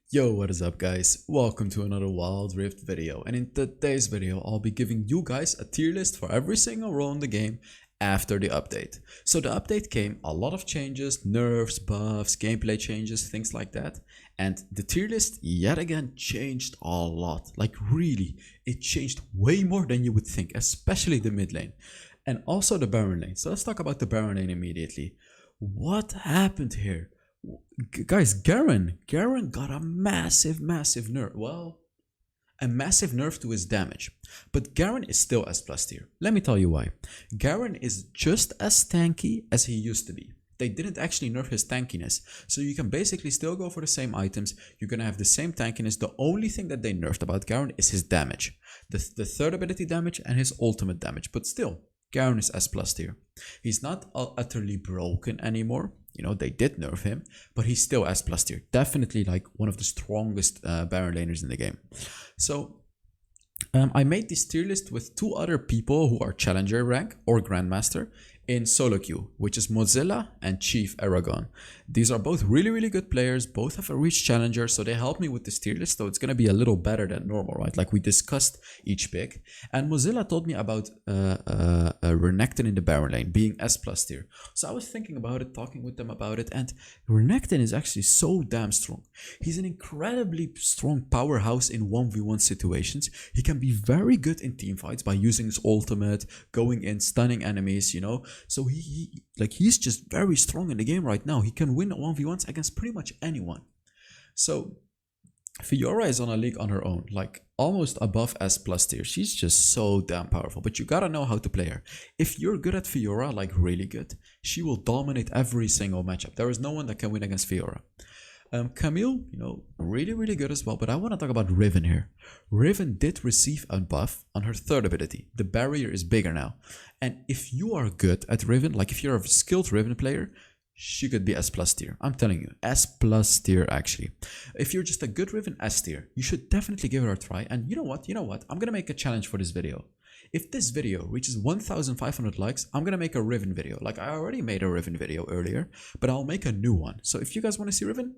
Yo, what is up guys? Welcome to another Wild Rift video, and in today's video I'll be giving you guys a tier list for every single role in the game after the update. So the update came, a lot of changes, nerfs, buffs, gameplay changes, things like that, and the tier list yet again changed a lot. Like really, it changed way more than you would think, especially the mid lane and also the Baron lane. So let's talk about the Baron lane immediately. What happened here? Guys, Garen got a massive nerf. Well, a massive nerf to his damage. But Garen is still S plus tier. Let me tell you why. Garen is just as tanky as he used to be. They didn't actually nerf his tankiness. So you can basically still go for the same items. You're gonna have the same tankiness. The only thing that they nerfed about Garen is his damage. The third ability damage and his ultimate damage. But still, Garen is S plus tier. He's not utterly broken anymore. You know, they did nerf him, but he's still S plus tier. Definitely like one of the strongest Baron laners in the game. So I made this tier list with two other people who are challenger rank or grandmaster in solo queue, which is Mozilla and Chief Aragon. These are both really good players. Both have reached challenger, so they helped me with this tier list. So it's gonna be a little better than normal, right? Like we discussed each pick, and Mozilla told me about Renekton in the Baron lane being S plus tier. So I was thinking about it, talking with them about it, and Renekton is actually so damn strong. He's an incredibly strong powerhouse in 1v1 situations. He can be very good in team fights by using his ultimate, going in, stunning enemies, you know. So he's just very strong in the game right now. He can win 1v1s against pretty much anyone. So Fiora is on a league on her own, like almost above S plus tier. She's just so damn powerful, but you gotta know how to play her. If you're good at Fiora, like really good, she will dominate every single matchup. There is no one that can win against Fiora. Camille, you know, really good as well, but I want to talk about Riven here. Riven did receive a buff on her third ability. The barrier is bigger now. And if you are good at Riven, like if you're a skilled Riven player, she could be S plus tier. I'm telling you, S plus tier actually. If you're just a good Riven, S tier. You should definitely give her a try. And you know what? I'm gonna make a challenge for this video. If this video reaches 1,500 likes, I'm gonna make a Riven video. Like I already made a Riven video earlier, but I'll make a new one. So if you guys want to see Riven,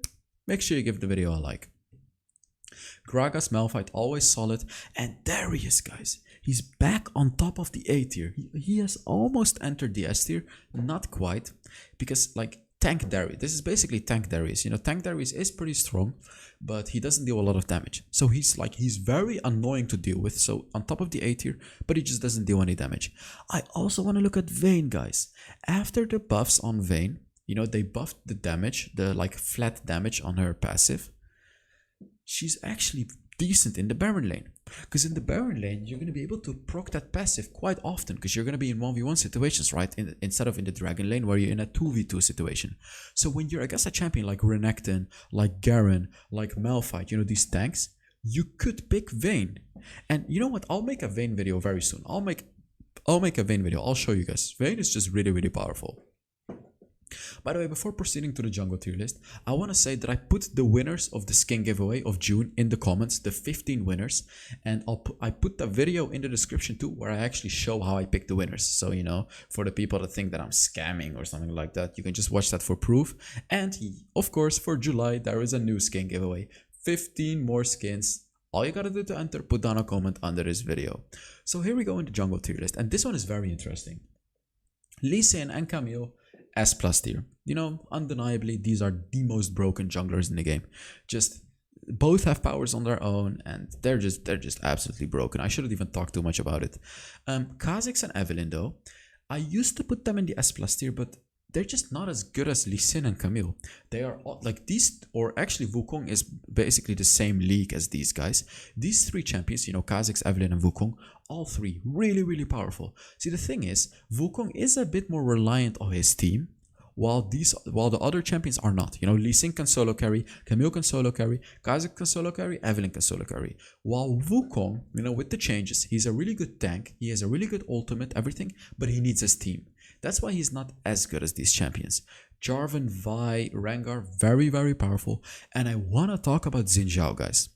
make sure you give the video a like. Gragas Malphite always solid, and there he is, guys. He's back on top of the A tier. He has almost entered the S tier, not quite, because like Tank Darius. This is basically Tank Darius. You know, Tank Darius is pretty strong, but he doesn't deal a lot of damage. So he's very annoying to deal with. So on top of the A tier, but he just doesn't deal any damage. I also want to look at Vayne, guys. After the buffs on Vayne, you know, they buffed the damage, the like flat damage on her passive. She's actually decent in the Baron lane. Because in the Baron lane, you're going to be able to proc that passive quite often. Because you're going to be in 1v1 situations, right? Instead of in the Dragon lane where you're in a 2v2 situation. So when you're against a champion like Renekton, like Garen, like Malphite, you know, these tanks, you could pick Vayne. And you know what? I'll make a Vayne video very soon. I'll make a Vayne video. I'll show you guys. Vayne is just really powerful. By the way, before proceeding to the jungle tier list, I want to say that I put the winners of the skin giveaway of June in the comments, the 15 winners, and I put the video in the description too, where I actually show how I picked the winners. So, you know, for the people that think that I'm scamming or something like that, you can just watch that for proof. And of course, for July, there is a new skin giveaway, 15 more skins. All you gotta do to enter, put down a comment under this video. So here we go in the jungle tier list, and this one is very interesting. Lee Sin and Camille, S plus tier. You know, undeniably, these are the most broken junglers in the game. Just both have powers on their own, and they're just absolutely broken. I shouldn't even talk too much about it. Kha'Zix and Evelynn, though, I used to put them in the S plus tier, but they're just not as good as Lee Sin and Camille. They are like these, or actually Wukong is basically the same league as these guys. These three champions, you know, Kha'Zix, Evelynn, and Wukong, all three really powerful. See, the thing is, Wukong is a bit more reliant on his team, while the other champions are not. You know, Lee Sin can solo carry, Camille can solo carry, Kha'Zix can solo carry, Evelynn can solo carry. While Wukong, you know, with the changes, he's a really good tank, he has a really good ultimate, everything, but he needs his team. That's why he's not as good as these champions. Jarvan, Vi, Rengar, very powerful. And I want to talk about Xin Zhao, guys.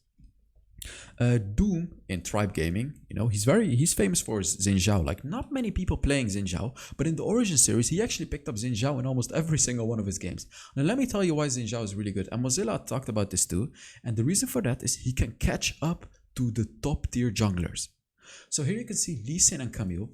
Doom in Tribe Gaming, you know, he's famous for his Xin Zhao. Like, not many people playing Xin Zhao, but in the Origin series, he actually picked up Xin Zhao in almost every single one of his games. Now, let me tell you why Xin Zhao is really good. And Mozilla talked about this too. And the reason for that is he can catch up to the top tier junglers. So here you can see Lee Sin and Camille.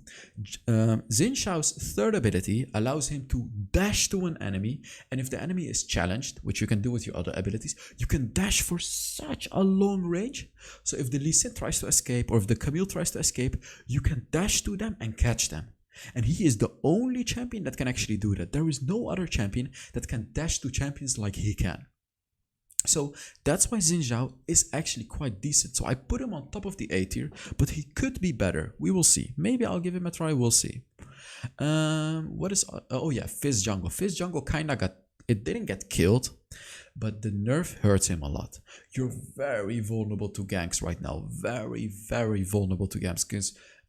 Xin Zhao's third ability allows him to dash to an enemy, and if the enemy is challenged, which you can do with your other abilities, you can dash for such a long range. So if the Lee Sin tries to escape, or if the Camille tries to escape, you can dash to them and catch them. And he is the only champion that can actually do that. There is no other champion that can dash to champions like he can. So that's why Xin Zhao is actually quite decent. So I put him on top of the A tier, but he could be better. We will see. Maybe I'll give him a try. We'll see. What is... oh yeah, Fizz Jungle. Fizz Jungle kind of got... It didn't get killed, but the nerf hurts him a lot. You're very vulnerable to ganks right now. Very, very vulnerable to ganks.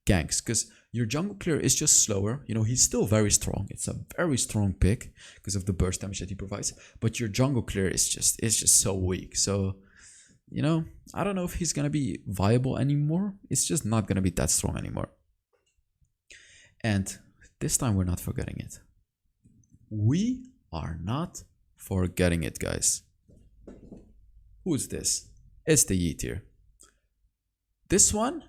Because your jungle clear is just slower. You know, he's still very strong. It's a very strong pick because of the burst damage that he provides. But your jungle clear is just so weak. So, you know, I don't know if he's gonna be viable anymore. It's just not gonna be that strong anymore. And this time we're not forgetting it. We are not forgetting it, guys. Who's this? It's the Yi tier. This one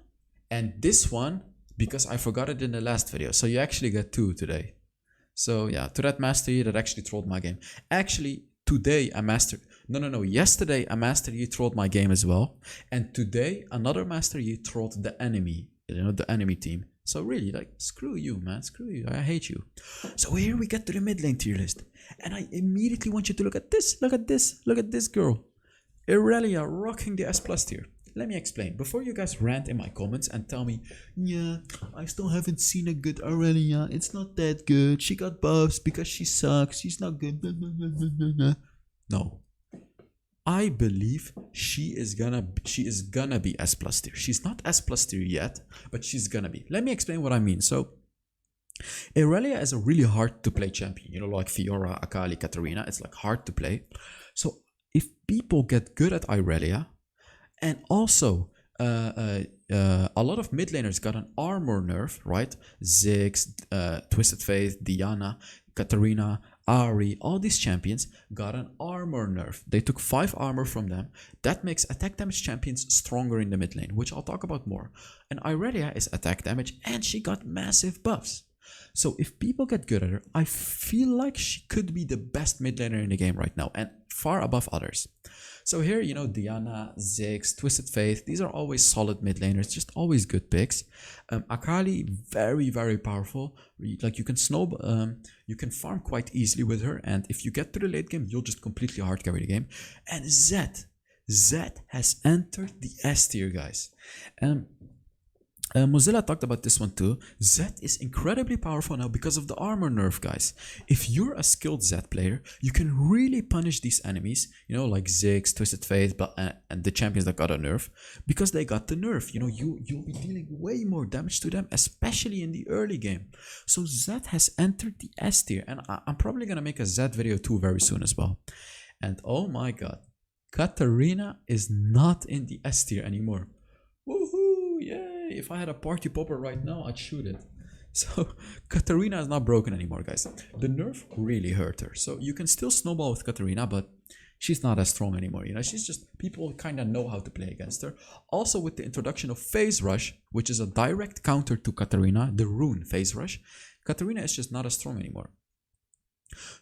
and this one, because I forgot it in the last video. So you actually get two today. So yeah, to that Master Yi that actually trolled my game. Actually, today a Master... No. Yesterday a Master Yi trolled my game as well. And today another Master Yi trolled the enemy. You know, the enemy team. So really, like, screw you, man. Screw you. I hate you. So here we get to the mid lane tier list. And I immediately want you to look at this. Look at this. Look at this girl. Irelia rocking the S+ tier. Let me explain. Before you guys rant in my comments and tell me, yeah, I still haven't seen a good Aurelia. It's not that good. She got buffs because she sucks. She's not good. No. I believe she is gonna be S+ tier. She's not S+ tier yet, but she's gonna be. Let me explain what I mean. So, Irelia is a really hard to play champion. You know, like Fiora, Akali, Katarina. It's like hard to play. So, if people get good at Irelia, and also, a lot of mid laners got an armor nerf, right? Ziggs, Twisted Faith, Diana, Katarina, Ahri, all these champions got an armor nerf. They took 5 armor from them. That makes attack damage champions stronger in the mid lane, which I'll talk about more. And Irelia is attack damage, and she got massive buffs. So if people get good at her, I feel like she could be the best mid laner in the game right now, and far above others. So here, you know, Diana, Ziggs, Twisted Faith, these are always solid mid laners, just always good picks. Akali, very, very powerful. Like, you can you can farm quite easily with her, and if you get to the late game, you'll just completely hard carry the game. And Zed has entered the S tier, guys. Mozilla talked about this one too. Zed is incredibly powerful now because of the armor nerf, guys. If you're a skilled Zed player, you can really punish these enemies, you know, like Ziggs, Twisted Fate, and the champions that got a nerf, because they got the nerf. You know, you'll be dealing way more damage to them, especially in the early game. So Zed has entered the S tier, and I'm probably gonna make a Zed video too very soon as well. And oh my god, Katarina is not in the S tier anymore. Woohoo! Yay! If I had a party popper right now, I'd shoot it. So Katarina is not broken anymore, guys. The nerf really hurt her. So you can still snowball with Katarina, but she's not as strong anymore. You know, she's just, people kind of know how to play against her. Also, with the introduction of Phase Rush, which is a direct counter to Katarina, the rune Phase Rush, Katarina is just not as strong anymore.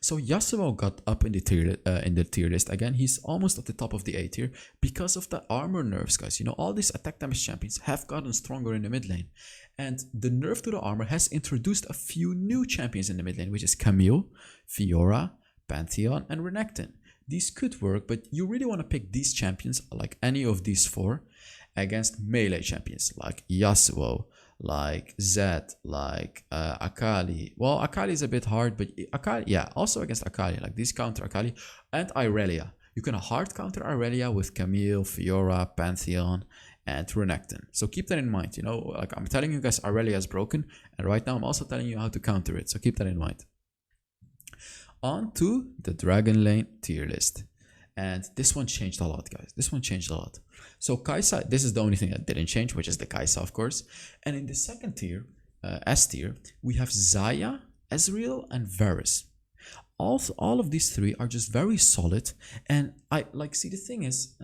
So Yasuo got up in the tier list again. He's almost at the top of the A tier because of the armor nerfs, guys. You know, all these attack damage champions have gotten stronger in the mid lane, and the nerf to the armor has introduced a few new champions in the mid lane, which is Camille, Fiora, Pantheon, and Renekton. These could work, but you really want to pick these champions, like any of these 4, against melee champions like Yasuo, like Zed, like Akali. Well, Akali is a bit hard, but Akali, yeah, also against Akali, like these counter Akali, and Irelia. You can hard counter Irelia with Camille, Fiora, Pantheon, and Renekton. So keep that in mind. You know, like I'm telling you guys, Irelia is broken, and right now I'm also telling you how to counter it. So keep that in mind. On to the Dragon Lane tier list. And this one changed a lot, guys. This one changed a lot. So Kai'Sa, this is the only thing that didn't change, which is the Kai'Sa, of course. And in the second tier, S tier, we have Xayah, Ezreal, and Varus. All of these three are just very solid. And I like, see, the thing is,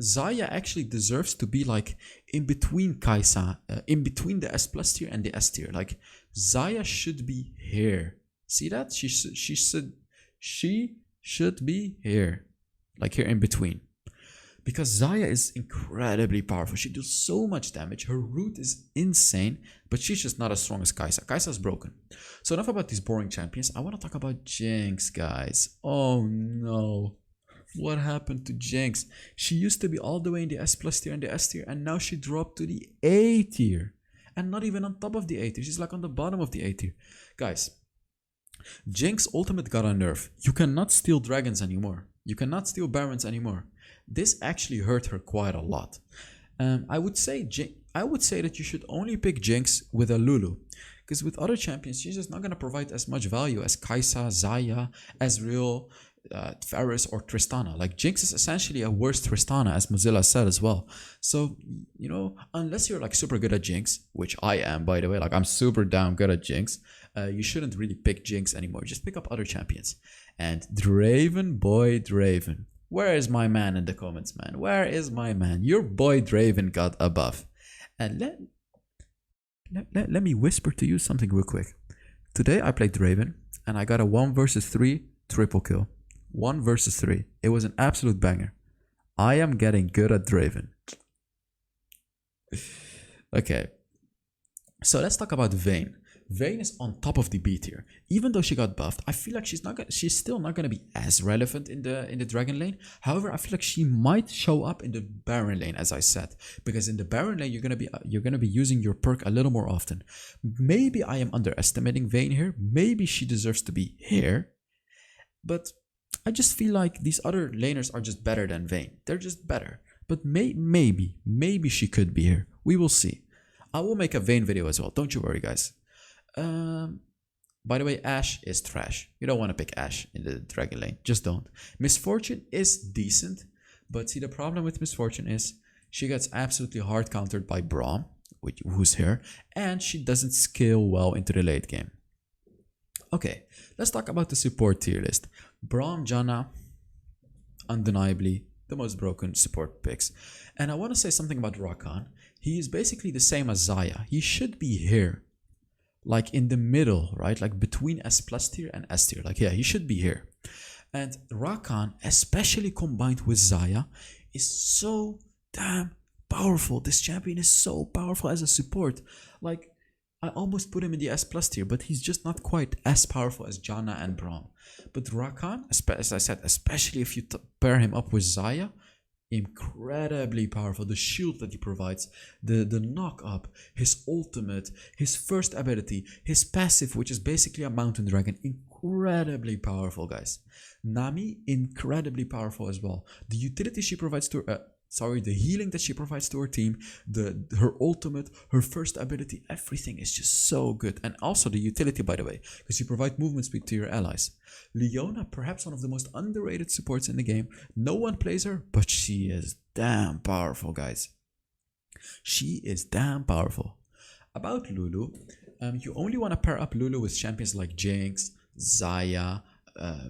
Xayah actually deserves to be like in between Kai'Sa, in between the S plus tier and the S tier. Like Xayah should be here. See that? She should be here, like here in between. Because Xayah is incredibly powerful. She does so much damage. Her root is insane, but she's just not as strong as Kai'Sa. Kai'Sa is broken. So enough about these boring champions. I want to talk about Jinx, guys. Oh no. What happened to Jinx? She used to be all the way in the S plus tier and the S tier, and now she dropped to the A tier. And not even on top of the A tier. She's like on the bottom of the A tier. Guys, Jinx ultimate got a nerf. You cannot steal dragons anymore. You cannot steal barons anymore. This actually hurt her quite a lot. I would say that you should only pick Jinx with a Lulu, because with other champions she's just not gonna provide as much value as Kai'Sa, Xayah, Ezreal, Varus, or Tristana. Like Jinx is essentially a worse Tristana, as Mozilla said as well. So you know, unless you're like super good at Jinx, which I am, by the way, like I'm super damn good at Jinx, you shouldn't really pick Jinx anymore. Just pick up other champions. And Draven, boy Draven. Where is my man in the comments, man? Where is my man? Your boy Draven got a buff. And let me whisper to you something real quick. Today I played Draven and I got a 1 versus 3 triple kill. 1 versus 3. It was an absolute banger. I am getting good at Draven. Okay. So let's talk about Vayne. Vayne is on top of the B tier. Even though she got buffed, I feel like she's still not gonna be as relevant in the Dragon lane. However, I feel like she might show up in the Baron lane, as I said, because in the Baron lane you're gonna be using your perk a little more often. Maybe I am underestimating Vayne here. Maybe she deserves to be here, but I just feel like these other laners are just better than Vayne. They're just better. But maybe she could be here. We will see. I will make a Vayne video as well. Don't you worry, guys. By the way, Ashe is trash. You don't want to pick Ashe in the Dragon lane. Just don't. Misfortune is decent, but see, the problem with Misfortune is she gets absolutely hard countered by Braum, who's here, and she doesn't scale well into the late game. Okay, let's talk about the support tier list. Braum, Janna, undeniably the most broken support picks. And I want to say something about Rakan. He is basically the same as Xayah. He should be here, like in the middle, right? Like between S plus tier and S tier. Like, yeah, he should be here. And Rakan, especially combined with Xayah, is so damn powerful. This champion is so powerful as a support. Like, I almost put him in the S plus tier, but he's just not quite as powerful as Janna and Braum. But Rakan, as I said, especially if you pair him up with Xayah, incredibly powerful. The shield that he provides, the knock up, his ultimate, his first ability, his passive, which is basically a mountain dragon, incredibly powerful, guys. Nami, incredibly powerful as well. The utility she provides to the healing that she provides to her team, her ultimate, her first ability, everything is just so good. And also the utility, by the way, because you provide movement speed to your allies. Leona, perhaps one of the most underrated supports in the game. No one plays her, but she is damn powerful, guys. She is damn powerful. About Lulu, you only want to pair up Lulu with champions like Jinx, Xayah,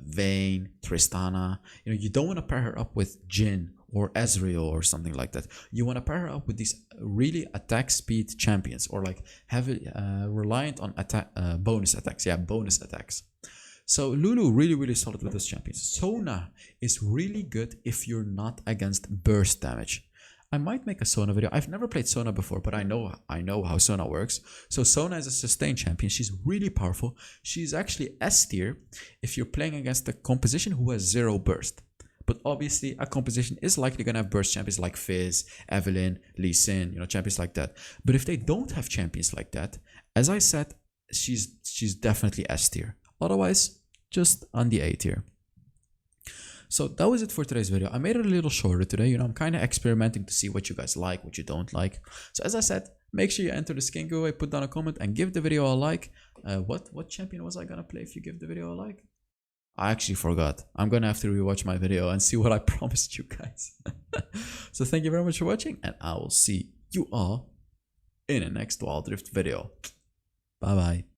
Vayne, Tristana. You know, you don't want to pair her up with Jhin or Ezreal or something like that. You want to pair her up with these really attack speed champions, or like heavy reliant on attack bonus attacks. Yeah, bonus attacks. So Lulu really solid with those champions. Sona is really good if you're not against burst damage. I might make a Sona video. I've never played Sona before, but I know how Sona works. So Sona is a sustain champion. She's really powerful. She's actually S tier if you're playing against a composition who has 0 burst. But obviously, a composition is likely going to have burst champions like Fizz, Evelynn, Lee Sin, you know, champions like that. But if they don't have champions like that, as I said, she's definitely S tier. Otherwise, just on the A tier. So that was it for today's video. I made it a little shorter today. You know, I'm kind of experimenting to see what you guys like, what you don't like. So as I said, make sure you enter the skin giveaway, put down a comment, and give the video a like. What champion was I going to play if you give the video a like? I actually forgot. I'm gonna have to rewatch my video and see what I promised you guys. So thank you very much for watching, and I will see you all in the next Wild Rift video. Bye bye.